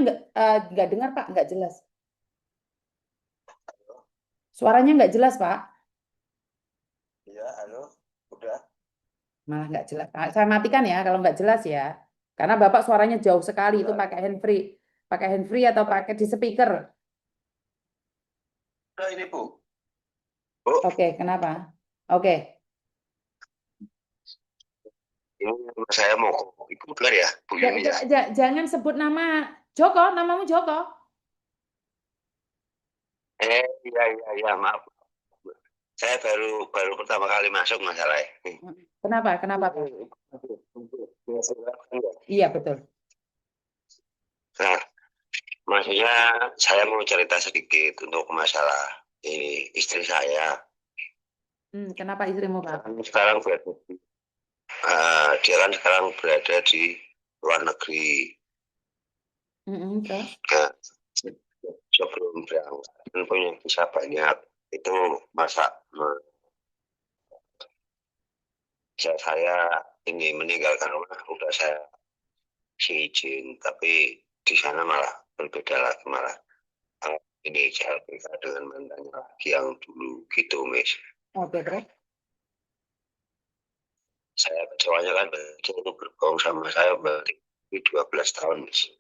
nggak dengar, Pak, nggak jelas. Suaranya nggak jelas, Pak. Iya, halo, udah. Malah nggak jelas. Saya matikan ya kalau nggak jelas ya. Karena Bapak suaranya jauh sekali. Itu Ya. pakai handfree. Pakai handfree atau pakai di speaker? Udah ini Bu. Bu, Oke, kenapa? Oke. ini saya mau Ibu dengar ya, Bu Yuni ya. Jangan sebut nama Joko, namamu Joko. Iya, iya, iya, maaf. Saya baru pertama kali masuk masalah ini. Kenapa? Kenapa, Pak? Iya, betul. Nah, maksudnya saya mau cerita sedikit untuk masalah ini istri saya. Kenapa istrimu, Pak? Sekarang berada dia kan sekarang berada di luar negeri. Terus? Nah, sebelum berangkat kan punya visa banyak itu masa saya ini meninggalkan rumah udah saya izin, tapi di sana malah berbeda lagi, malah ini saya LPK dengan mantannya lagi yang dulu gitu, Miss. Oke, terus? Saya kecewanya kan betul itu berbohong sama saya berarti 12 tahun, Miss.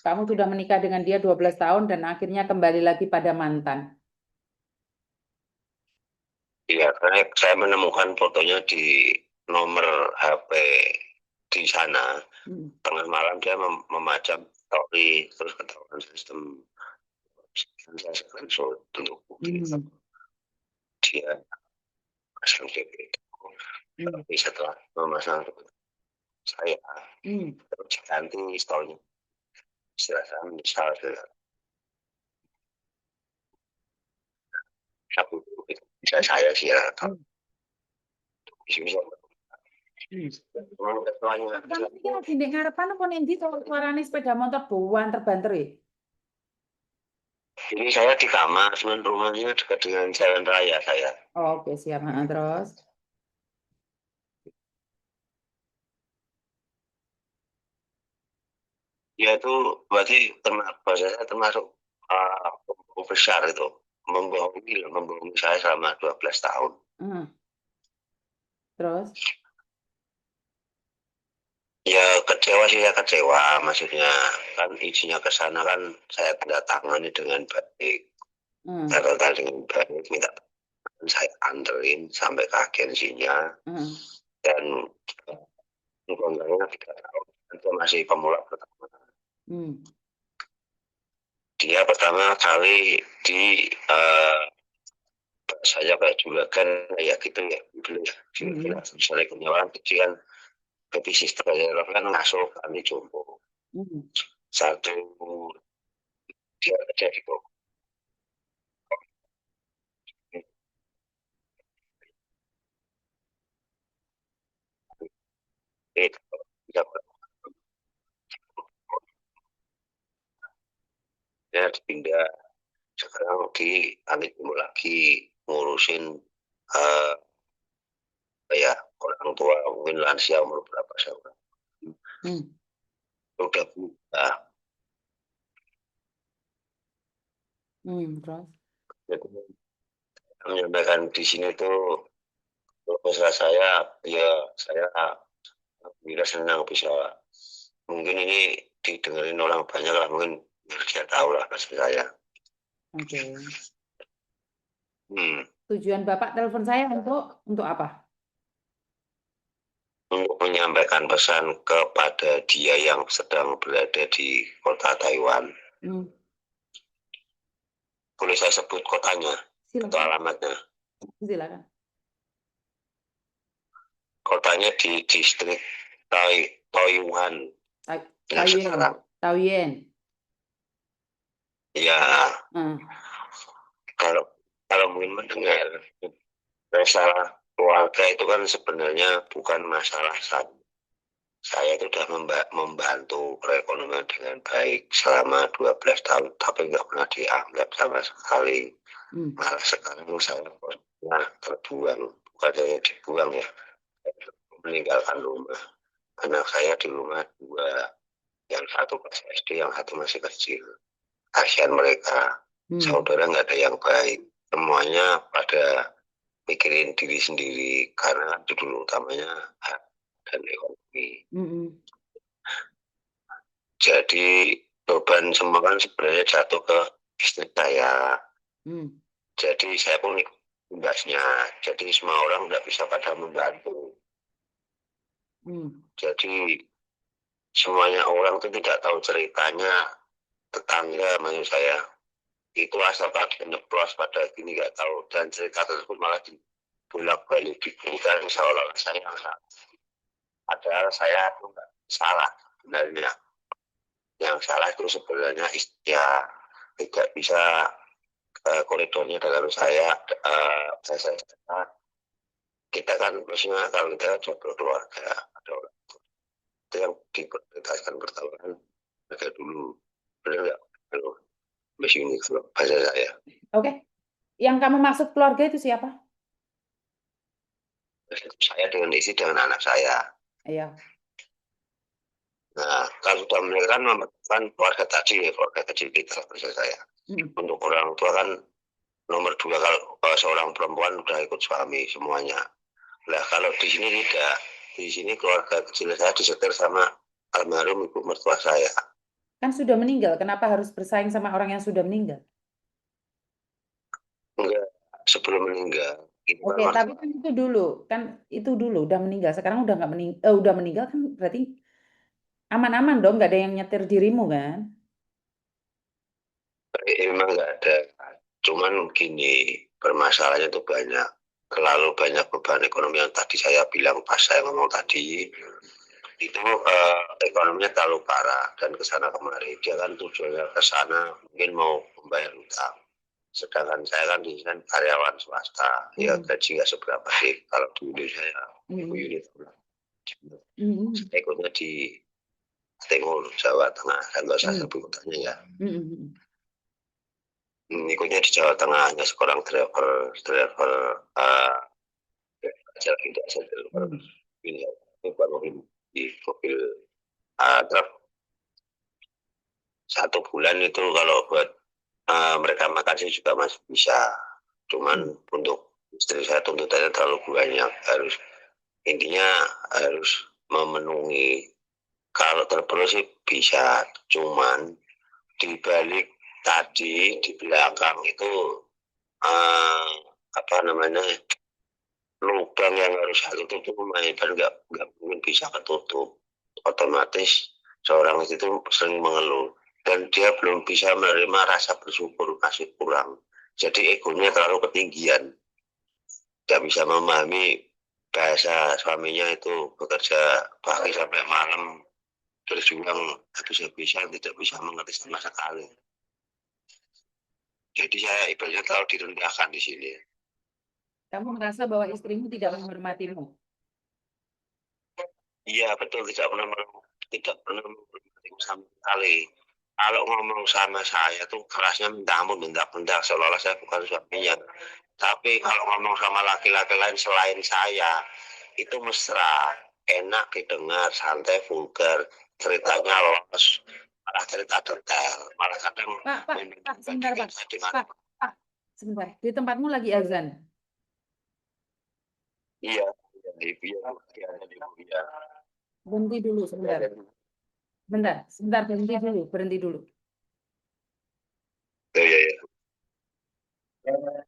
Kamu sudah menikah dengan dia 12 tahun dan akhirnya kembali lagi pada mantan. Iya, karena saya menemukan fotonya di nomor HP di sana. Tengah malam dia memajang story, terus ketahuan sistem saya screenshot untuk bukti. Dia pasang DP itu. Tapi setelah memasang saya, terus ganti story. Silahkan misal satu bisa saya sih ya. Bisa. Kamu pikir lagi di ngarepan apa nanti suaranya sepeda motor buan terbanter ya? Ini saya di kamar, cuman rumahnya dekat dengan jalan raya saya. Oke, siap. Terus? Ya itu berarti bahasa saya termasuk besar itu. Membohongi saya selama 12 tahun. Terus? Ya kecewa sih, ya kecewa. Maksudnya kan izinnya ke sana kan saya tanda tangani dengan baik. Tanda tangan dengan baik, minta saya anterin sampai ke agensinya. Dan kontraknya 3 tahun. Itu masih pemula pertama. Dia pertama kali di saya kayak juragan kayak gitu ya, dulu ya. Misalnya punya orang kecil kan, baby sister ya, kan ngasuh kami jompo. Satu dia kerja di kok. Dia pindah sekarang di Amit Timur lagi ngurusin ya orang tua mungkin lansia umur berapa saya udah buka. Terus? Jadi menyampaikan di sini tuh proposal saya, ya saya bila senang bisa, mungkin ini didengerin orang banyak lah, mungkin dia tahu lah maksud saya. Oke. Tujuan Bapak telepon saya untuk apa? Untuk menyampaikan pesan kepada dia yang sedang berada di kota Taiwan. Boleh saya sebut kotanya? Silakan. Atau alamatnya? Silakan. Kotanya di distrik Taoyuan. Taoyuan. Ya. Kalau mungkin mendengar masalah keluarga itu kan sebenarnya bukan masalah saya itu sudah membantu perekonomian dengan baik selama 12 tahun, tapi nggak pernah dianggap sama sekali. Malah sekarang saya terbuang, bukan hanya dibuang ya, meninggalkan rumah. Anak saya di rumah 2, Yang satu pas SD, yang satu masih kecil. Kasihan mereka. Hmm. Saudara nggak ada yang baik. Semuanya pada mikirin diri sendiri karena itu dulu utamanya hak dan ekonomi. Mm-mm. Jadi beban semua kan sebenarnya jatuh ke istri saya. Hmm. Jadi saya pun ikut imbasnya. Jadi semua orang nggak bisa pada membantu. Hmm. Jadi semuanya orang itu tidak tahu ceritanya tetangga maksud saya itu asal pakai nyeplos pada gini nggak tahu dan cerita tersebut malah dibolak balik diberikan seolah-olah saya yang salah. Padahal saya itu nggak salah sebenarnya. Yang salah itu sebenarnya ya tidak bisa koridornya dalam saya kita kan maksudnya kalau kita kan jodoh keluarga ada orang itu yang diprioritaskan pertama kan mereka dulu benar nggak kalau masih ini kalau bahasa saya Oke. Yang kamu maksud keluarga itu siapa? saya dengan istri dengan anak saya. Iya. Nah, kalau sudah menikah kan memerlukan keluarga tadi ya, keluarga kecil kita maksud saya. Mm. Untuk orang tua kan nomor dua kalau seorang perempuan udah ikut suami semuanya. Nah, kalau di sini tidak, di sini keluarga kecil saya disetir sama almarhum ibu mertua saya. Kan sudah meninggal. Kenapa harus bersaing sama orang yang sudah meninggal? Enggak, sebelum meninggal, itu kan Oke, tapi mertua. kan itu dulu udah meninggal. Sekarang udah nggak udah meninggal kan berarti aman-aman dong, nggak ada yang nyetir dirimu kan? Memang nggak ada. Cuman gini, permasalahannya itu banyak. Terlalu banyak beban ekonomi yang tadi saya bilang pas saya ngomong tadi, itu ekonominya terlalu parah dan kesana kemari. Dia kan tujuannya ke sana mungkin mau membayar utang. Sedangkan saya kan di sini kan karyawan swasta, ya Mm. gaji nggak seberapa sih. Kalau dulu saya ibu Mm. unit, Mm. saya ikutnya di Timur Jawa Tengah, kan nggak usah Mm. sebut kotanya ya. Mm. Mm. Ikutnya di Jawa Tengah hanya seorang driver, driver uh, aja gitu aja driver Mm. ini ya. Ini buat mobil di mobil truk 1 bulan itu kalau buat mereka makan sih juga masih bisa. Cuman Mm. untuk istri saya tuntutannya terlalu banyak. Intinya harus memenuhi. Kalau terperlu sih bisa. Cuman di balik tadi di belakang itu uh, apa namanya lubang yang harus saya tutup itu lumayan dan nggak mungkin bisa ketutup. Otomatis seorang itu sering mengeluh dan dia belum bisa menerima rasa bersyukur masih kurang. Jadi egonya terlalu ketinggian, tidak bisa memahami bahasa suaminya itu bekerja pagi sampai malam berjuang habis-habisan tidak bisa mengerti sama sekali. Jadi saya ibaratnya terlalu direndahkan di sini. Kamu merasa bahwa istrimu tidak menghormatimu. Iya betul tidak pernah menghormati sama sekali. Kalau ngomong sama saya tuh kerasnya minta ampun, minta seolah-olah saya bukan suaminya. Tapi kalau ngomong sama laki-laki lain selain saya, itu mesra, enak didengar, santai, vulgar, ceritanya los, malah cerita detail, malah kadang Pak, sebentar, dibandingkan Pak. saya dengan Pak, sebentar. Di tempatmu lagi azan. iya, iya, iya, iya, iya, iya. Berhenti dulu sebentar. Bentar, sebentar berhenti dulu, berhenti dulu. Iya, iya, iya.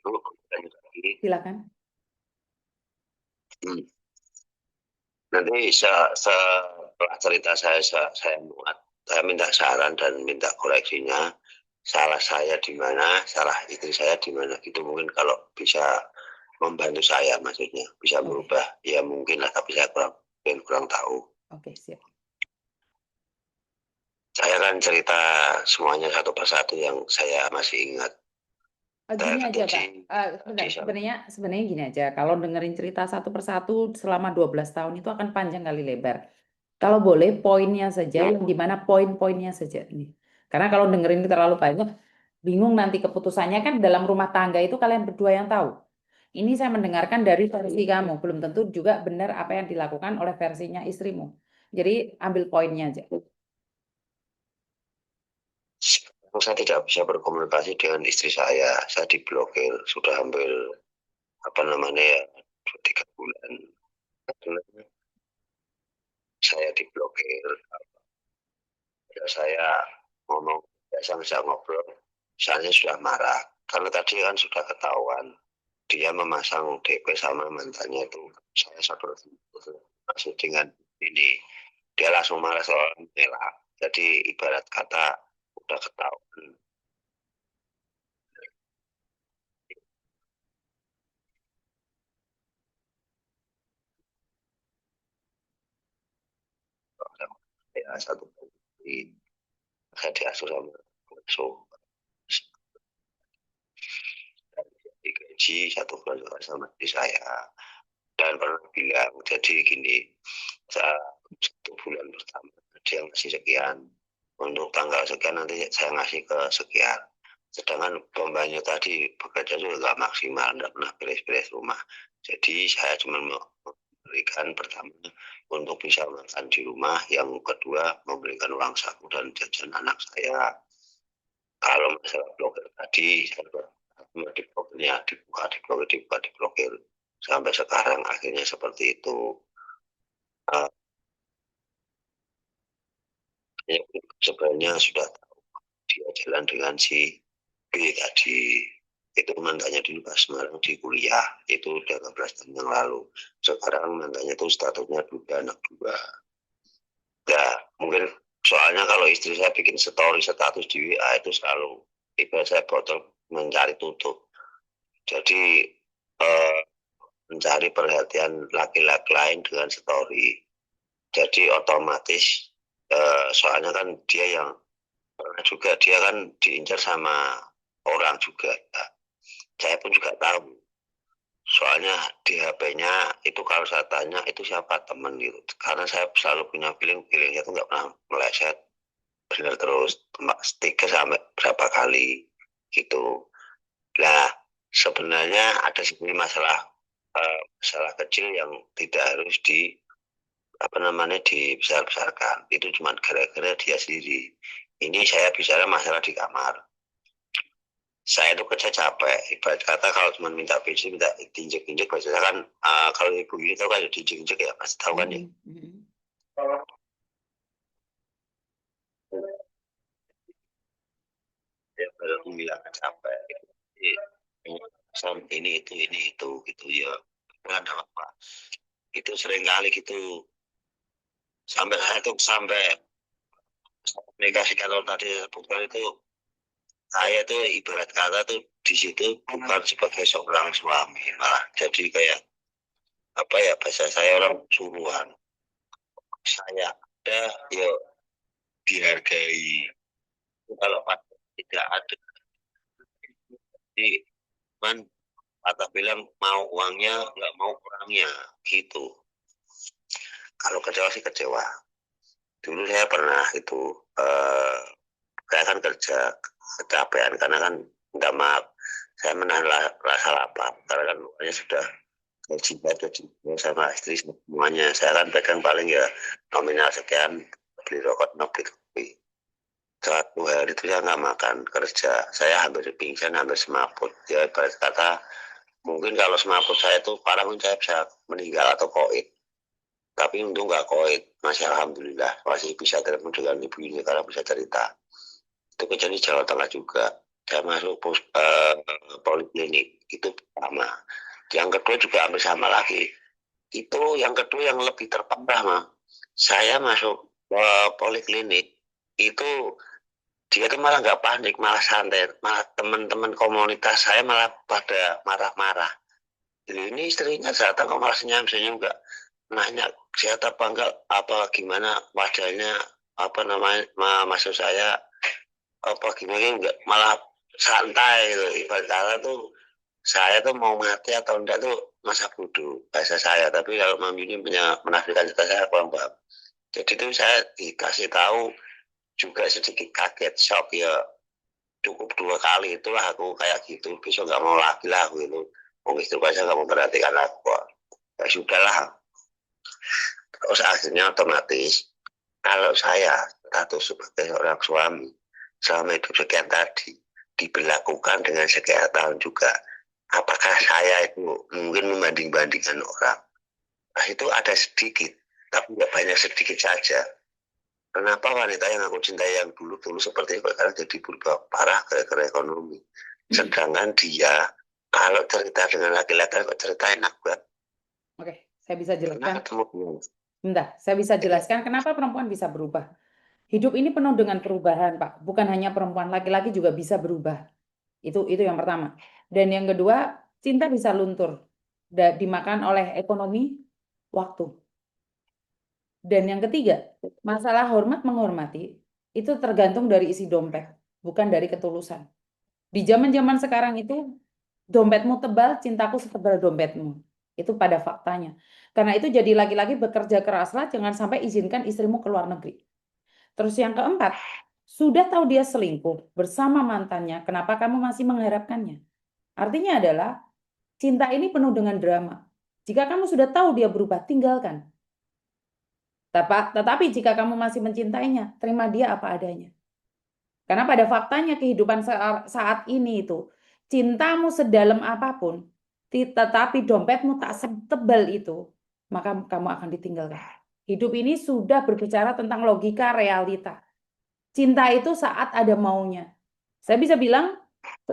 itu lanjut lagi. Silakan. Hmm. Nanti setelah cerita saya muat, saya minta saran dan minta koreksinya. Salah saya di mana, salah istri saya di mana. Itu mungkin kalau bisa membantu saya, maksudnya bisa Oke, merubah. Ya mungkin lah, tapi saya kurang tahu. oke, siap. Saya kan cerita semuanya satu persatu yang saya masih ingat. Saya Gini aja, Pak. kecil, Sebentar, di sana. sebenarnya gini aja. Kalau dengerin cerita satu persatu selama 12 tahun itu akan panjang kali lebar. Kalau boleh, poinnya saja, yang gimana poin-poinnya saja nih. Karena kalau dengerin terlalu banyak, bingung nanti keputusannya kan dalam rumah tangga itu kalian berdua yang tahu. Ini saya mendengarkan dari versi kamu, belum tentu juga benar apa yang dilakukan oleh versinya istrimu. Jadi ambil poinnya aja. Saya tidak bisa berkomunikasi dengan istri saya. Saya diblokir sudah hampir apa namanya ya 2-3 bulan. Karena saya diblokir. Ya, saya ngomong biasa bisa ngobrol. Saya sudah marah karena tadi kan sudah ketahuan dia memasang DP sama mantannya itu. Saya sadar masih dengan ini dia langsung marah soal mengelak. Jadi ibarat kata udah ketahuan. Ya, satu kali saya diasuh sama so digaji 1 bulan juga sama istri saya dan pernah bilang jadi gini, saya 1 bulan pertama dia ngasih sekian, untuk tanggal sekian nanti saya ngasih ke sekian, sedangkan pembantu tadi bekerja juga nggak maksimal, nggak pernah beres-beres rumah, jadi saya cuma memberikan pertama untuk bisa makan di rumah, yang kedua memberikan uang saku dan jajan anak saya. Kalau masalah blokir tadi, saya di blokirnya diblokir. Sampai sekarang akhirnya seperti itu. Uh, ya, sebenarnya sudah tahu dia jalan dengan si B tadi. Itu mantannya di Lukas Semarang di kuliah. Itu udah 12 tahun yang lalu. Sekarang mantannya itu statusnya juga anak dua. Ya, mungkin soalnya kalau istri saya bikin story status di WA itu selalu ibarat saya botol mencari tutup. Jadi eh, mencari perhatian laki-laki lain dengan story. Jadi otomatis soalnya kan dia yang pernah juga dia kan diincar sama orang juga. Saya pun juga tahu. Soalnya di HP-nya itu kalau saya tanya itu siapa teman gitu. Karena saya selalu punya feelingnya itu nggak pernah meleset benar terus 3 sampai berapa kali gitu. Nah, sebenarnya ada sebenarnya masalah kecil yang tidak harus apa namanya dibesar-besarkan. Itu cuma gara-gara dia sendiri. Ini saya bicara masalah di kamar. Saya itu kerja capek. Ibarat kata kalau cuma minta PC, minta diinjek-injek, biasanya kan kalau ibu ini tahu kan diinjek-injek ya, pasti tahu kan ya. Ya baru bilang capek. Jadi, ini itu gitu ya. Nggak ada apa. Itu sering kali gitu. Sampai saya tuh sampai komunikasi kalau tadi sebutkan itu saya tuh ibarat kata tuh di situ bukan sebagai seorang suami, malah jadi kayak apa ya bahasa saya orang suruhan. Saya ada ya dihargai. Kalau tidak ada, jadi man kata bilang mau uangnya nggak mau orangnya gitu. Kalau kecewa sih kecewa. Dulu saya pernah itu saya kan kerja kecapean karena kan minta maaf saya menahan rasa lapar karena kan uangnya sudah gaji sama istri semuanya, saya kan pegang paling ya nominal sekian, beli rokok beli kopi. 1 hari itu saya nggak makan kerja, saya hampir pingsan hampir semaput ya, ibarat kata mungkin kalau semaput saya itu parah pun saya bisa meninggal atau koit, tapi untung nggak koit, masih alhamdulillah masih bisa telepon dengan ibu ini karena bisa cerita. Itu kejadian di Jawa Tengah juga. saya masuk poliklinik itu pertama. Yang kedua juga hampir sama lagi. Itu yang kedua yang lebih terparah, mah. Saya masuk poliklinik itu dia tuh malah nggak panik, malah santai, malah teman-teman komunitas saya malah pada marah-marah. Jadi ini istrinya datang kok malah senyum-senyum, nggak nanya sehat apa enggak, apa gimana wajahnya, apa namanya, maksud saya apa gimana, enggak, malah santai gitu. Ibarat kata tuh saya tuh mau mati atau enggak tuh masa bodoh bahasa saya, tapi kalau Mam Yuni punya menafikan cerita saya kurang paham. Jadi tuh saya dikasih tahu juga sedikit kaget, shock ya, cukup 2 kali itulah aku kayak gitu, besok nggak mau lagi lah aku itu, mau istri saya nggak memperhatikan aku, ya sudahlah. Terus akhirnya otomatis kalau saya status sebagai seorang suami selama hidup sekian tadi diberlakukan dengan sekian tahun juga, apakah saya itu mungkin membanding-bandingkan orang? Nah, itu ada sedikit, tapi nggak banyak, sedikit saja. Kenapa wanita yang aku cintai yang dulu seperti itu karena jadi berubah parah gara-gara ekonomi. Sedangkan dia kalau cerita dengan laki-laki kok cerita enak banget. Oke, saya bisa Pernah jelaskan. ketemu Bentar, saya bisa jelaskan kenapa perempuan bisa berubah. Hidup ini penuh dengan perubahan, Pak. Bukan hanya perempuan, laki-laki juga bisa berubah. Itu yang pertama. Dan yang kedua, cinta bisa luntur. Dimakan oleh ekonomi, waktu. Dan yang ketiga, masalah hormat menghormati itu tergantung dari isi dompet, bukan dari ketulusan. Di zaman-zaman sekarang itu, dompetmu tebal, cintaku setebal dompetmu. Itu pada faktanya. Karena itu jadi laki-laki bekerja keraslah, jangan sampai izinkan istrimu ke luar negeri. Terus yang keempat, sudah tahu dia selingkuh bersama mantannya, kenapa kamu masih mengharapkannya? Artinya adalah, cinta ini penuh dengan drama. Jika kamu sudah tahu dia berubah, tinggalkan. Tetapi jika kamu masih mencintainya, terima dia apa adanya. Karena pada faktanya kehidupan saat ini itu, cintamu sedalam apapun, tetapi dompetmu tak setebal itu, maka kamu akan ditinggalkan. Hidup ini sudah berbicara tentang logika realita. Cinta itu saat ada maunya. Saya bisa bilang,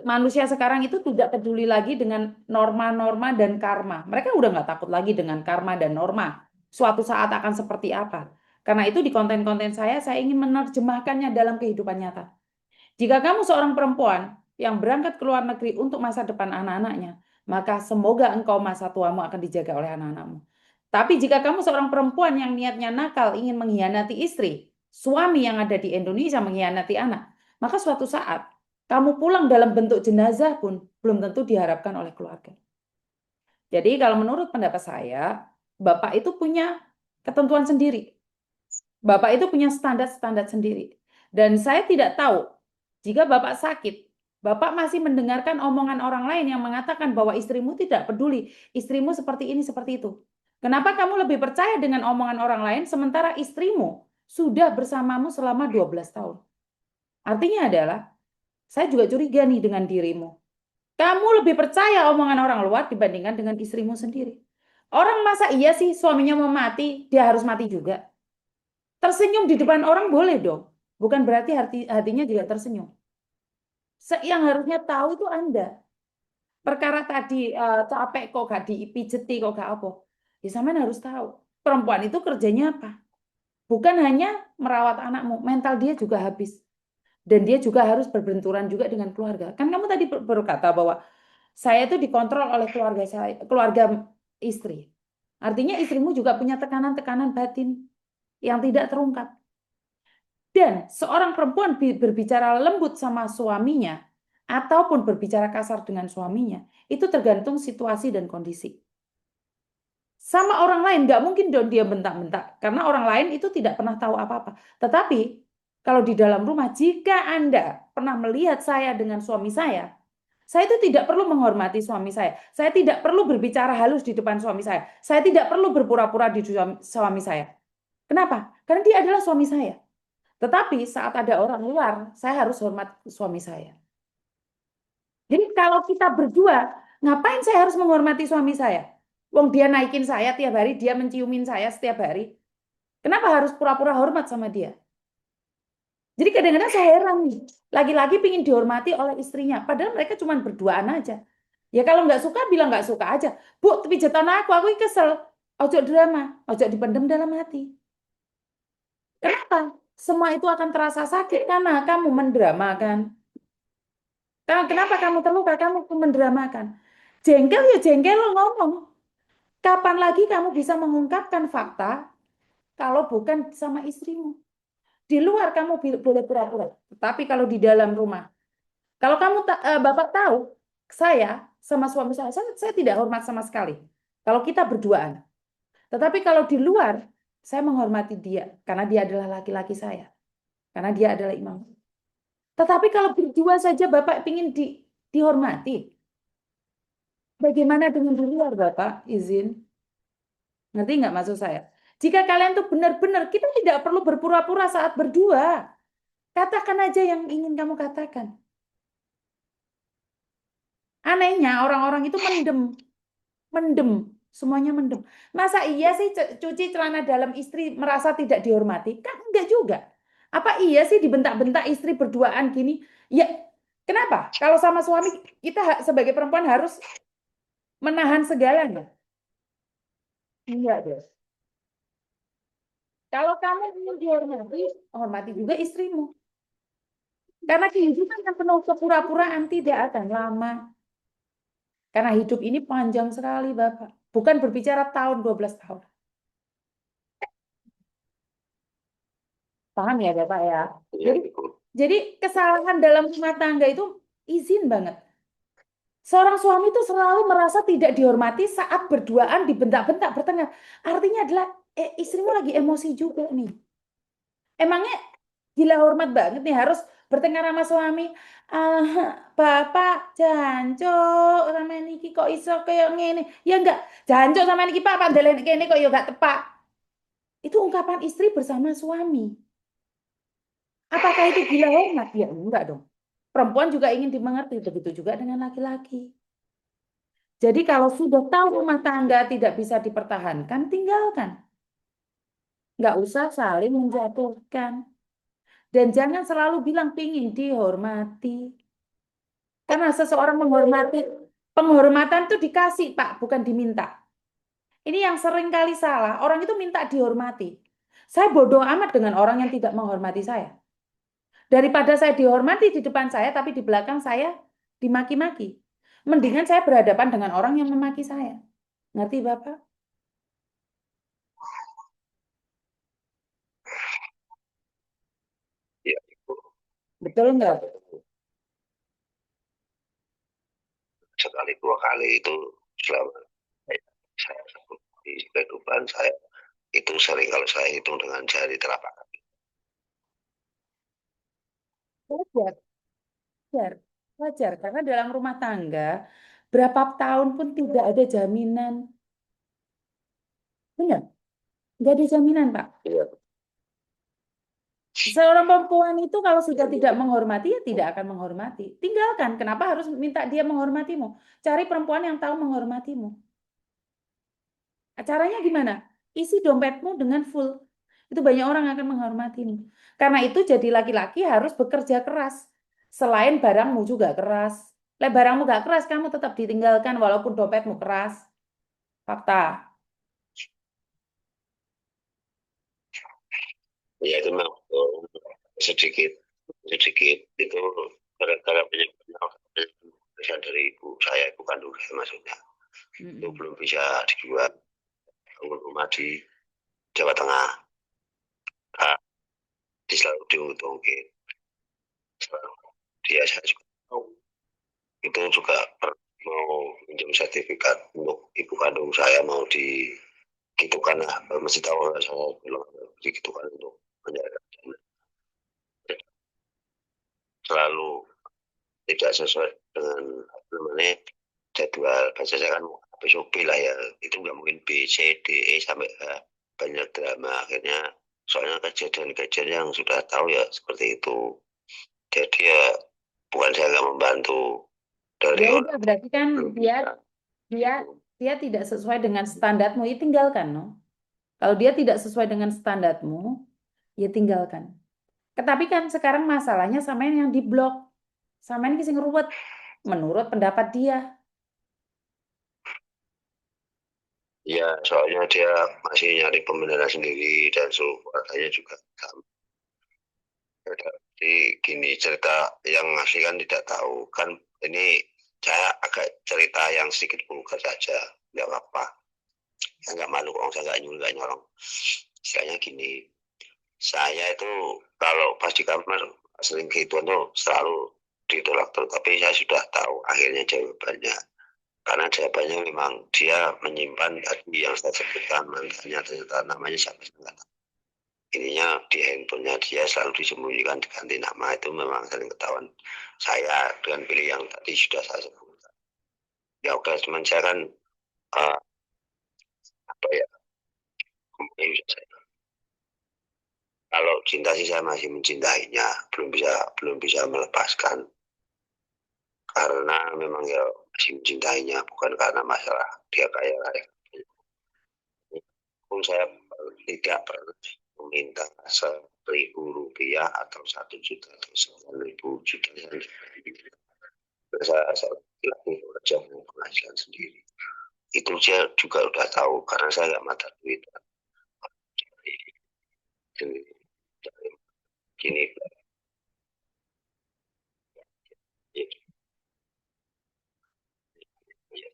manusia sekarang itu tidak peduli lagi dengan norma-norma dan karma. Mereka udah nggak takut lagi dengan karma dan norma. Suatu saat akan seperti apa. Karena itu di konten-konten saya ingin menerjemahkannya dalam kehidupan nyata. Jika kamu seorang perempuan yang berangkat ke luar negeri untuk masa depan anak-anaknya, maka semoga engkau masa tuamu akan dijaga oleh anak-anakmu. Tapi jika kamu seorang perempuan yang niatnya nakal, ingin mengkhianati istri, suami yang ada di Indonesia mengkhianati anak, maka suatu saat kamu pulang dalam bentuk jenazah pun belum tentu diharapkan oleh keluarga. Jadi kalau menurut pendapat saya, Bapak itu punya ketentuan sendiri. Bapak itu punya standar-standar sendiri. Dan saya tidak tahu, jika Bapak sakit, Bapak masih mendengarkan omongan orang lain yang mengatakan bahwa istrimu tidak peduli, istrimu seperti ini, seperti itu. Kenapa kamu lebih percaya dengan omongan orang lain, sementara istrimu sudah bersamamu selama 12 tahun? Artinya adalah, saya juga curiga nih dengan dirimu. Kamu lebih percaya omongan orang luar dibandingkan dengan istrimu sendiri. Orang masa iya sih suaminya mau mati, dia harus mati juga? Tersenyum di depan orang boleh dong. Bukan berarti hatinya juga tersenyum. Yang harusnya tahu itu Anda. Perkara tadi capek kok gak dipijeti kok gak apa. Ya sampean harus tahu. Perempuan itu kerjanya apa? Bukan hanya merawat anakmu, mental dia juga habis. Dan dia juga harus berbenturan juga dengan keluarga. Kan kamu tadi berkata bahwa saya itu dikontrol oleh keluarga saya, keluarga istri. Artinya istrimu juga punya tekanan-tekanan batin yang tidak terungkap. Dan seorang perempuan berbicara lembut sama suaminya ataupun berbicara kasar dengan suaminya, itu tergantung situasi dan kondisi. Sama orang lain, nggak mungkin dong dia bentak-bentak. Karena orang lain itu tidak pernah tahu apa-apa. Tetapi, kalau di dalam rumah, jika Anda pernah melihat saya dengan suami saya itu tidak perlu menghormati suami saya. Saya tidak perlu berbicara halus di depan suami saya. Saya tidak perlu berpura-pura di suami saya. Kenapa? Karena dia adalah suami saya. Tetapi saat ada orang luar, saya harus hormat suami saya. Jadi kalau kita berdua, ngapain saya harus menghormati suami saya? Wong dia naikin saya tiap hari, dia menciumin saya setiap hari. Kenapa harus pura-pura hormat sama dia? Jadi kadang-kadang saya heran nih, laki-laki pingin dihormati oleh istrinya, padahal mereka cuma berduaan aja. Ya kalau nggak suka bilang nggak suka aja. Bu, pijetan aku ini kesel. Ojo drama, ojo dipendem dalam hati. Kenapa? Semua itu akan terasa sakit karena kamu mendramakan. Kenapa kamu terluka? Kamu mendramakan. Jengkel ya jengkel lo ngomong. Kapan lagi kamu bisa mengungkapkan fakta kalau bukan sama istrimu? Di luar kamu boleh pura-pura. Tetapi kalau di dalam rumah, kalau Bapak tahu, saya sama suami saya tidak hormat sama sekali. Kalau kita berduaan. Tetapi kalau di luar, saya menghormati dia karena dia adalah laki-laki saya. Karena dia adalah imam. Tetapi kalau berdua saja Bapak ingin dihormati. Bagaimana dengan di luar, Bapak? Izin. Ngerti nggak maksud saya? Jika kalian tuh benar-benar, kita tidak perlu berpura-pura saat berdua. Katakan aja yang ingin kamu katakan. Anehnya orang-orang itu mendem, mendem, semuanya mendem. Masa iya sih cuci celana dalam istri merasa tidak dihormati? Kan enggak juga. Apa iya sih dibentak-bentak istri berduaan gini? Ya, kenapa? Kalau sama suami kita sebagai perempuan harus menahan segalanya. Enggak deh. Kalau kamu ingin dihormati, hormati juga istrimu. Karena kehidupan yang penuh kepura-puraan tidak akan lama. Karena hidup ini panjang sekali, Bapak. Bukan berbicara tahun, 12 tahun. Paham ya, Bapak ya? Iya, Jadi, Ibu. jadi kesalahan dalam rumah tangga itu izin banget. Seorang suami itu selalu merasa tidak dihormati saat berduaan dibentak-bentak bertengkar. Artinya adalah istrimu lagi emosi juga nih. Emangnya gila hormat banget nih harus bertengkar sama suami. Ah, Bapak jancuk sama niki kok iso kayak ngene. Ya enggak, jancuk sama niki Pak pandelen kene kok ya enggak tepak. Itu ungkapan istri bersama suami. Apakah itu gila hormat? Ya enggak dong. Perempuan juga ingin dimengerti, begitu juga dengan laki-laki. Jadi kalau sudah tahu rumah tangga tidak bisa dipertahankan, tinggalkan. Nggak usah saling menjatuhkan. Dan jangan selalu bilang pingin dihormati. Karena seseorang menghormati, penghormatan itu dikasih, Pak, bukan diminta. Ini yang sering kali salah. Orang itu minta dihormati. Saya bodoh amat dengan orang yang tidak menghormati saya. Daripada saya dihormati di depan saya, tapi di belakang saya dimaki-maki. Mendingan saya berhadapan dengan orang yang memaki saya. Ngerti, Bapak? Iya, Ibu. Betul nggak? Sekali dua kali itu selama saya di kehidupan saya itu sering kalau saya hitung dengan jari telapak kaki. Wajar, wajar, wajar. Karena dalam rumah tangga, berapa tahun pun tidak ada jaminan. Benar? Nggak ada jaminan, Pak. Iya, Seorang perempuan itu kalau sudah tidak menghormati, ya tidak akan menghormati. Tinggalkan. Kenapa harus minta dia menghormatimu? Cari perempuan yang tahu menghormatimu. Caranya gimana? Isi dompetmu dengan full. Itu banyak orang yang akan menghormatimu. Karena itu jadi laki-laki harus bekerja keras. Selain barangmu juga keras. Barangmu gak keras, kamu tetap ditinggalkan walaupun dompetmu keras. Fakta. ya itu memang sedikit sedikit itu gara-gara penyebabnya dari ibu saya, ibu kandung saya maksudnya itu Mm-mm. belum bisa dijual bangun rumah di Jawa Tengah. Nah, selalu diuntungkan. Dia saya juga tahu itu juga mau minjem sertifikat untuk ibu kandung saya mau digitukan lah, masih tahu lah saya belum digitukan untuk menjaga selalu tidak sesuai dengan apa namanya jadwal baca saya kan besok B lah ya, itu nggak mungkin B C D E sampai H, banyak drama akhirnya soalnya kejadian-kejadian yang sudah tahu ya seperti itu, jadi ya bukan saya nggak membantu Ya dari udah, orang berarti kan belum dia bisa dia gitu. dia tidak sesuai dengan standarmu, ya tinggalkan, no. Kalau dia tidak sesuai dengan standarmu, ya tinggalkan. Tapi kan sekarang masalahnya sampean yang di blok. Sampean ki sing ruwet menurut pendapat dia. Ya, soalnya dia masih nyari pembenaran sendiri dan seluruh keluarganya juga sama. Jadi gini, cerita yang ngasih kan tidak tahu. Kan ini saya agak cerita yang sedikit vulgar saja. Nggak apa-apa. Saya nggak malu kok, saya nggak nyuruh, nggak nyolong. Istilahnya gini, saya itu kalau pas di kamar sering gitu tuh selalu ditolak terus. Tapi saya sudah tahu akhirnya jawabannya. Karena jawabannya memang dia menyimpan tadi yang saya sebutkan mantannya, ternyata namanya siapa saya nggak tahu. Ininya di handphonenya dia selalu disembunyikan diganti nama, itu memang sering ketahuan saya dengan pilih yang tadi sudah saya sebutkan. Ya oke, cuman saya kan apa ya, kalau cinta sih saya masih mencintainya, belum bisa melepaskan karena memang ya masih mencintainya, bukan karena masalah dia kaya raya. Pun saya tidak pernah meminta 1.000 rupiah atau 1 juta atau 9.000 juta. Saya lagi kerja penghasilan sendiri. Itu saya juga udah tahu karena saya nggak mata duit. Jadi, gini, ya, ya,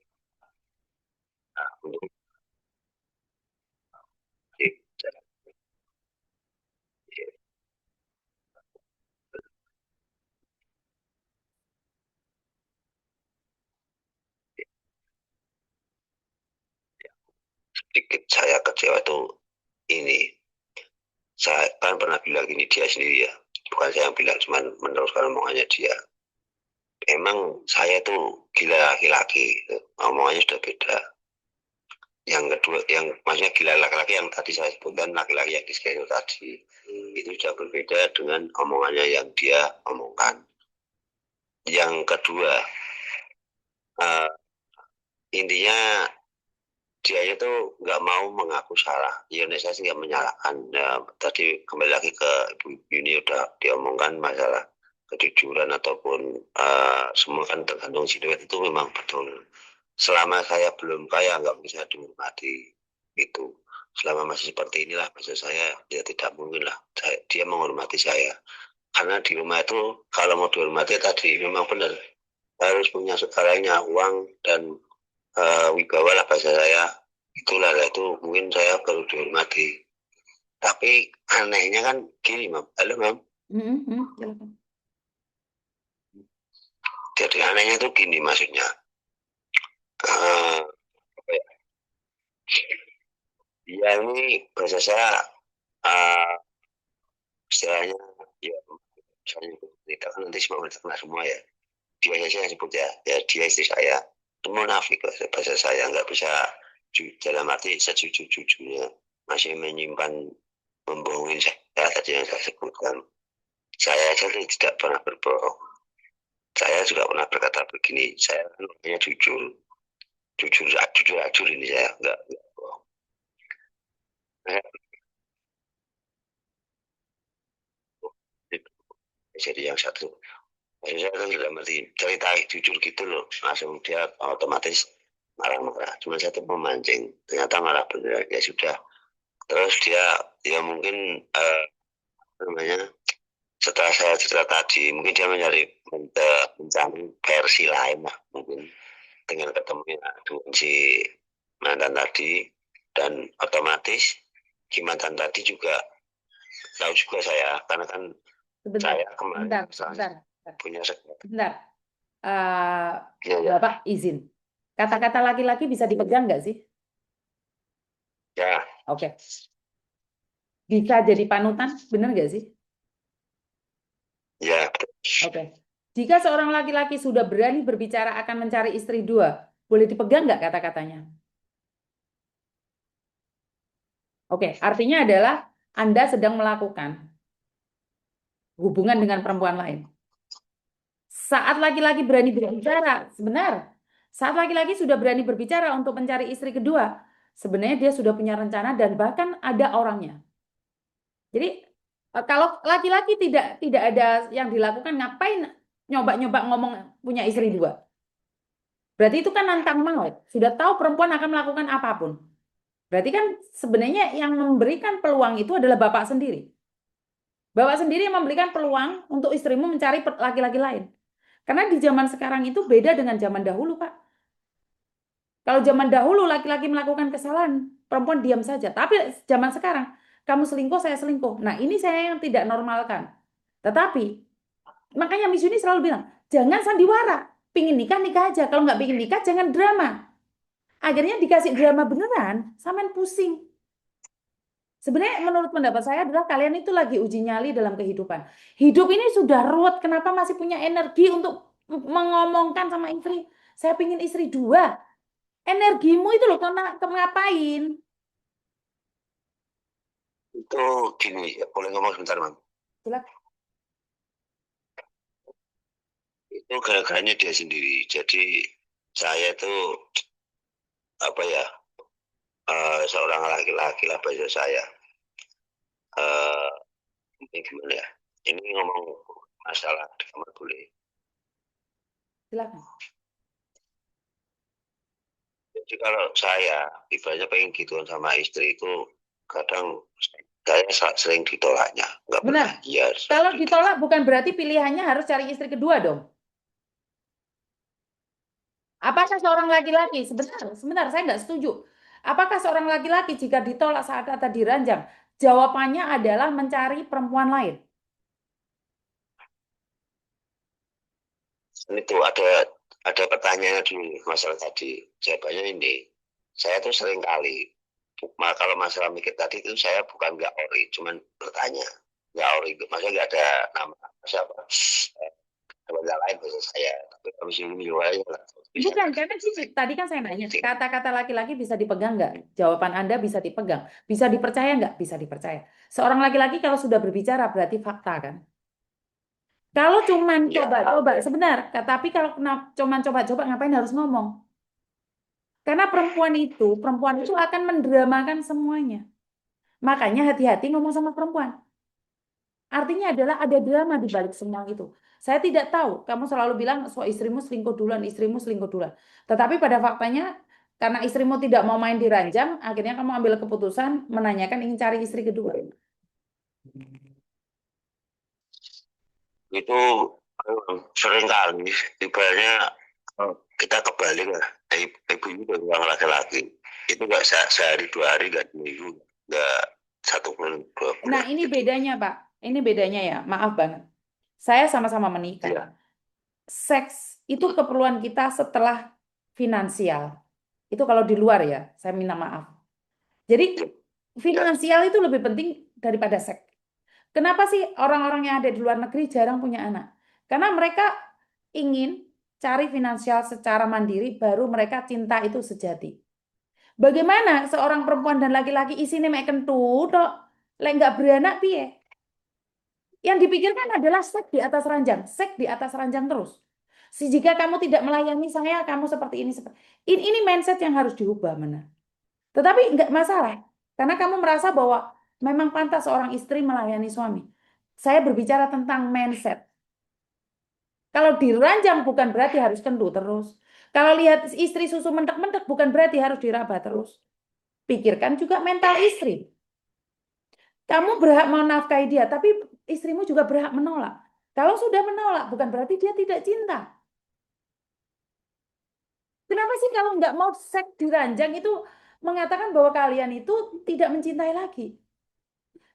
nah, untuk sedikit saya kecewa itu ini. Saya kan pernah bilang ini dia sendiri ya. Bukan saya yang bilang, cuma meneruskan omongannya dia. Emang saya tuh gila laki-laki. Omongannya sudah beda. Yang kedua, yang maksudnya gila laki-laki yang tadi saya sebutkan, laki-laki yang di schedule tadi. Itu sudah berbeda dengan omongannya yang dia omongkan. Yang kedua, uh, intinya dia itu nggak mau mengaku salah. Ya, saya sih nggak menyalahkan. Ya, tadi kembali lagi ke Ibu Yuni udah diomongkan masalah kejujuran ataupun semua kan tergantung siluet itu memang betul. Selama saya belum kaya nggak bisa dihormati itu. Selama masih seperti inilah maksud saya ya tidak mungkin lah dia menghormati saya. Karena di rumah itu kalau mau dihormati tadi memang benar harus punya segalanya uang dan wibawa lah bahasa saya itulah lah itu mungkin saya baru dihormati tapi anehnya kan gini mam halo mam Silakan. jadi anehnya tuh gini maksudnya uh, ya ini bahasa saya uh, istilahnya ya misalnya kita kan nanti semua kena semua ya dia saja sebut ya ya dia istri saya itu munafik bahasa saya nggak bisa dalam arti sejujur-jujurnya masih menyimpan membohongin saya tadi yang saya sebutkan. Saya saja tidak pernah berbohong. Saya juga pernah berkata begini, saya orangnya jujur, jujur ini saya nggak bohong. Nah, jadi yang satu, saya kan tidak ngerti cerita jujur gitu loh, langsung dia otomatis marah-marah. Cuma satu memancing, ternyata malah benar ya sudah. Terus dia ya mungkin namanya setelah saya cerita tadi, mungkin dia mencari versi lain lah mungkin dengan ketemunya dengan si mantan tadi dan otomatis si mantan tadi juga tahu juga saya karena kan Sebentar, saya kemarin sebentar. punya sekolah. Sebentar. Eh, Ya, ya. Bapak izin. Kata-kata laki-laki bisa dipegang nggak sih? Ya, Oke. Bisa jadi panutan, benar nggak sih? ya, betul. Oke. Jika seorang laki-laki sudah berani berbicara akan mencari istri dua, boleh dipegang nggak kata-katanya? Oke, artinya adalah Anda sedang melakukan hubungan dengan perempuan lain. Saat laki-laki berani berbicara, sebenar. Saat laki-laki sudah berani berbicara untuk mencari istri kedua, sebenarnya dia sudah punya rencana dan bahkan ada orangnya. Jadi Kalau laki-laki tidak ada yang dilakukan, ngapain nyoba-nyoba ngomong punya istri dua? Berarti itu kan nantang maut. Sudah tahu perempuan akan melakukan apapun. Berarti kan sebenarnya yang memberikan peluang itu adalah bapak sendiri. Bapak sendiri yang memberikan peluang untuk istrimu mencari laki-laki lain. Karena di zaman sekarang itu beda dengan zaman dahulu, Pak. Kalau zaman dahulu laki-laki melakukan kesalahan, perempuan diam saja. Tapi zaman sekarang, kamu selingkuh, saya selingkuh. Nah, ini saya yang tidak normalkan. Tetapi, makanya Miss Yuni selalu bilang, jangan sandiwara. Pingin nikah, nikah aja. Kalau nggak pingin nikah, jangan drama. Akhirnya dikasih drama beneran, sampean pusing. Sebenarnya menurut pendapat saya adalah kalian itu lagi uji nyali dalam kehidupan. Hidup ini sudah ruwet, kenapa masih punya energi untuk mengomongkan sama istri? Saya pingin istri dua. Energimu itu loh, ngapain? Itu gini, ya, boleh ngomong sebentar, Mam. Silakan. Itu gara-garanya dia sendiri. Jadi saya tuh apa ya, seorang laki-laki lah bahasa saya. Eh, ini gimana ya? Ini ngomong masalah di kamar boleh. Silakan. Jadi kalau saya ibaratnya pengen gituan sama istri itu kadang saya sering ditolaknya, nggak pernah Benar. iya Kalau seperti itu. ditolak bukan berarti pilihannya harus cari istri kedua dong. Apakah seorang laki-laki, sebentar, saya nggak setuju. Apakah seorang laki-laki jika ditolak saat kata diranjang, jawabannya adalah mencari perempuan lain? Dan itu ada pertanyaan di masalah tadi. Jawabannya ini, saya tuh sering kali kalau masalah mikir tadi itu saya bukan nggak ori, cuman bertanya nggak ori itu maksudnya nggak ada nama siapa benda lain bahasa saya tapi kalau sini aja lah bisa Bukan, karena sih tadi kan saya nanya, kata-kata laki-laki bisa dipegang nggak? Jawaban Anda bisa dipegang. Bisa dipercaya nggak? Bisa dipercaya. Seorang laki-laki kalau sudah berbicara berarti fakta kan? Kalau cuman ya. coba-coba, sebentar. Tapi kalau cuman coba-coba ngapain harus ngomong? Karena perempuan itu akan mendramakan semuanya. Makanya hati-hati ngomong sama perempuan. Artinya adalah ada drama di balik semua itu. Saya tidak tahu, kamu selalu bilang istrimu selingkuh duluan. Tetapi pada faktanya, karena istrimu tidak mau main di ranjang, akhirnya kamu ambil keputusan menanyakan ingin cari istri kedua. Itu sering kali ibaratnya kita kebalik lah ibu itu orang laki-laki itu nggak sehari 2 hari nggak seminggu nggak 1 bulan 2 bulan. Nah, ini bedanya, Pak. Ini bedanya ya, maaf banget. Saya sama-sama menikah. Ya. Seks itu keperluan kita setelah finansial. Itu kalau di luar ya, saya minta maaf. Jadi finansial itu lebih penting daripada seks. Kenapa sih orang-orang yang ada di luar negeri jarang punya anak? Karena mereka ingin cari finansial secara mandiri, baru mereka cinta itu sejati. Bagaimana seorang perempuan dan laki-laki isinya mek kentut, lek nggak beranak piye? Yang dipikirkan adalah seks di atas ranjang, seks di atas ranjang terus. Jika kamu tidak melayani saya, kamu seperti ini. Ini mindset yang harus diubah, benar. Tetapi nggak masalah, karena kamu merasa bahwa memang pantas seorang istri melayani suami. Saya berbicara tentang mindset. Kalau diranjang bukan berarti harus kendu terus. Kalau lihat istri susu mentek-mentek bukan berarti harus diraba terus. Pikirkan juga mental istri. Kamu berhak menafkahi dia, tapi istrimu juga berhak menolak. Kalau sudah menolak, bukan berarti dia tidak cinta. Kenapa sih kalau nggak mau seks di ranjang itu mengatakan bahwa kalian itu tidak mencintai lagi?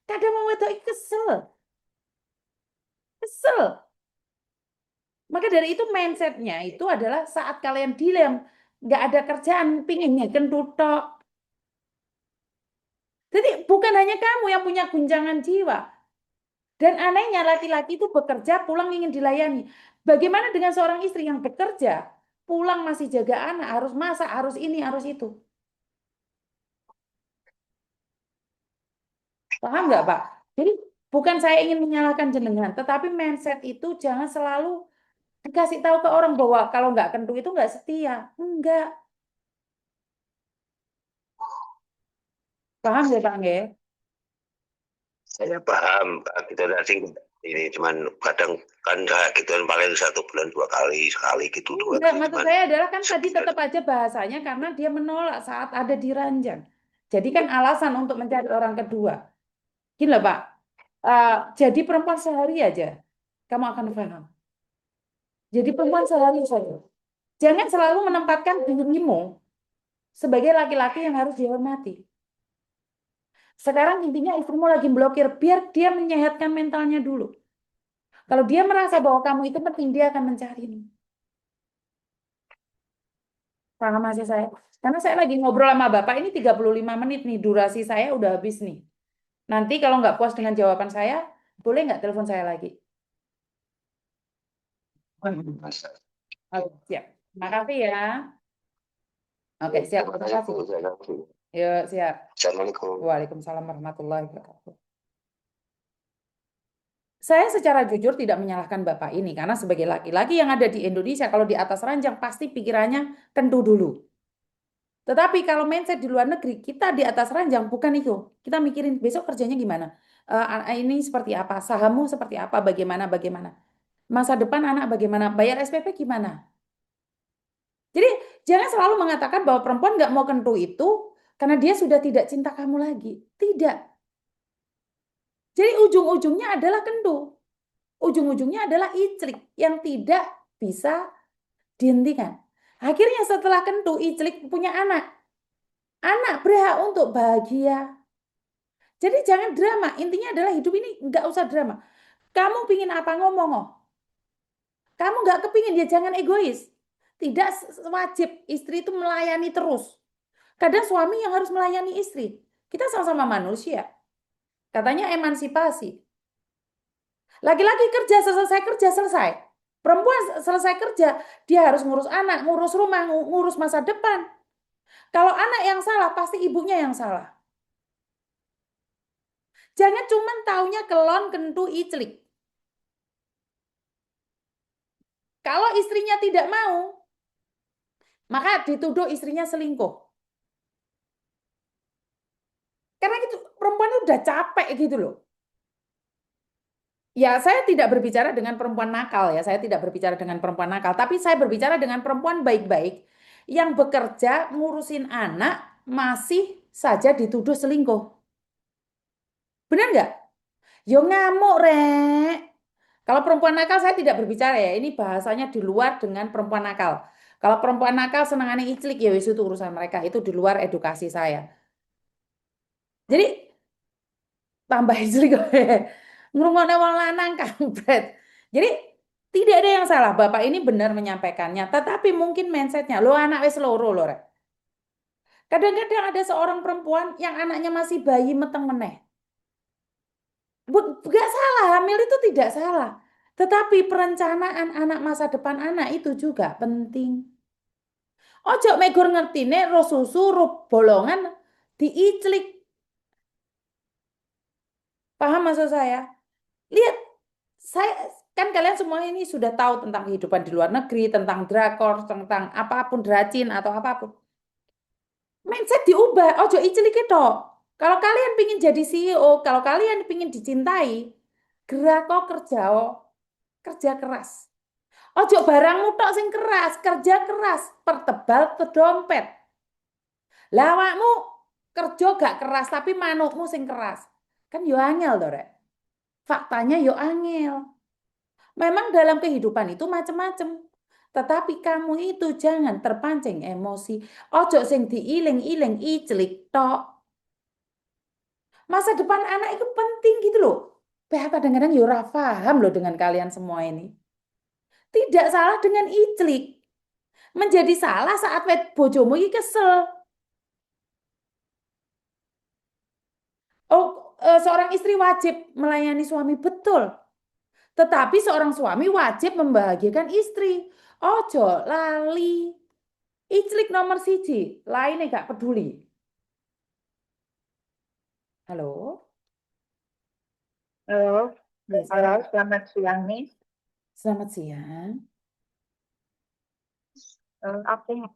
Kadang mau itu kesel, kesel. Maka dari itu mindsetnya itu adalah saat kalian dilem, nggak ada kerjaan, pinginnya kentutok. Jadi bukan hanya kamu yang punya guncangan jiwa. Dan anehnya laki-laki itu bekerja, pulang ingin dilayani. Bagaimana dengan seorang istri yang bekerja, pulang masih jaga anak, harus masak, harus ini, harus itu. Paham nggak, Pak? Jadi bukan saya ingin menyalahkan jenengan, tetapi mindset itu jangan selalu dikasih tahu ke orang bahwa kalau nggak kentu itu nggak setia. Enggak. Paham nggak, Pak? Nggak? Saya paham, gitu nanti ini cuman kadang kan kayak gitu kan paling 1 bulan 2 kali, sekali gitu 2 Enggak, kali maksud cuman saya adalah kan tadi sekitar. tetap aja bahasanya karena dia menolak saat ada di ranjang. Jadi kan alasan untuk mencari orang kedua. Gini loh Pak, jadi perempuan sehari aja, kamu akan paham. Jadi perempuan sehari saja. Jangan selalu menempatkan dirimu sebagai laki-laki yang harus dihormati. Sekarang intinya istrimu lagi blokir, biar dia menyehatkan mentalnya dulu. Kalau dia merasa bahwa kamu itu penting, dia akan mencarimu. Paham masih saya? Karena saya lagi ngobrol sama Bapak ini 35 menit nih, durasi saya udah habis nih. Nanti kalau nggak puas dengan jawaban saya, boleh nggak telepon saya lagi? Oke, siap. Terima kasih ya. Oke, siap. Terima kasih. Yuk, siap. Assalamualaikum. Waalaikumsalam warahmatullahi wabarakatuh. Saya secara jujur tidak menyalahkan Bapak ini, karena sebagai laki-laki yang ada di Indonesia, kalau di atas ranjang pasti pikirannya tentu dulu. Tetapi kalau mindset di luar negeri, kita di atas ranjang bukan itu. Kita mikirin besok kerjanya gimana. Ini seperti apa, sahammu seperti apa, bagaimana, bagaimana. Masa depan anak bagaimana, bayar SPP gimana. Jadi jangan selalu mengatakan bahwa perempuan nggak mau kentu itu karena dia sudah tidak cinta kamu lagi. Tidak. Jadi ujung-ujungnya adalah kentu. Ujung-ujungnya adalah iclik yang tidak bisa dihentikan. Akhirnya setelah kentu, iclik punya anak. Anak berhak untuk bahagia. Jadi jangan drama. Intinya adalah hidup ini nggak usah drama. Kamu pingin apa ngomong, oh. Kamu nggak kepingin, ya jangan egois. Tidak wajib istri itu melayani terus. Kadang suami yang harus melayani istri. Kita sama-sama manusia. Katanya emansipasi. Laki-laki kerja, selesai kerja, selesai. Perempuan selesai kerja, dia harus ngurus anak, ngurus rumah, ngurus masa depan. Kalau anak yang salah, pasti ibunya yang salah. Jangan cuma taunya kelon, kentu, iclik. Kalau istrinya tidak mau, maka dituduh istrinya selingkuh. Karena itu perempuan udah capek gitu loh. Ya, saya tidak berbicara dengan perempuan nakal ya. Saya tidak berbicara dengan perempuan nakal, tapi saya berbicara dengan perempuan baik-baik yang bekerja ngurusin anak masih saja dituduh selingkuh. Benar nggak? Yo ngamuk, Rek. Kalau perempuan nakal saya tidak berbicara ya. Ini bahasanya di luar dengan perempuan nakal. Kalau perempuan nakal senangannya iclik ya wis itu urusan mereka. Itu di luar edukasi saya. Jadi tambah iclik ngrungokne wong lanang kampret. Jadi tidak ada yang salah. Bapak ini benar menyampaikannya, tetapi mungkin mindsetnya, lo anak wis loro lo rek. Kadang-kadang ada seorang perempuan yang anaknya masih bayi meteng meneh. Gak salah, hamil itu tidak salah. Tetapi perencanaan anak masa depan anak itu juga penting. Ojo megur ngertine ro susu, ro bolongan diiclik. Paham maksud saya? Lihat, saya kan kalian semua ini sudah tahu tentang kehidupan di luar negeri, tentang drakor, tentang apapun dracin atau apapun. Mindset diubah, ojo iclik itu. Kalau kalian pingin jadi CEO, kalau kalian pingin dicintai, gerak kok kerja, kerja keras. Ojo barangmu tok sing keras, kerja keras, pertebal ke dompet. Lawakmu kerja gak keras tapi manukmu sing keras. Kan yo angel to, Rek. Faktanya yo angel. Memang dalam kehidupan itu macam-macam. Tetapi kamu itu jangan terpancing emosi. Ojo sing diiling-iling iclik tok. Masa depan anak itu penting gitu loh. Kadang-kadang yo ora paham loh dengan kalian semua ini. Tidak salah dengan iclik. Menjadi salah saat wet bojomu iki kesel. Oh, seorang istri wajib melayani suami betul. Tetapi seorang suami wajib membahagiakan istri. Ojo lali. Iclik nomor siji, lainnya gak peduli. Halo? Halo, Ya, halo, selamat siang nih. selamat siang. Aku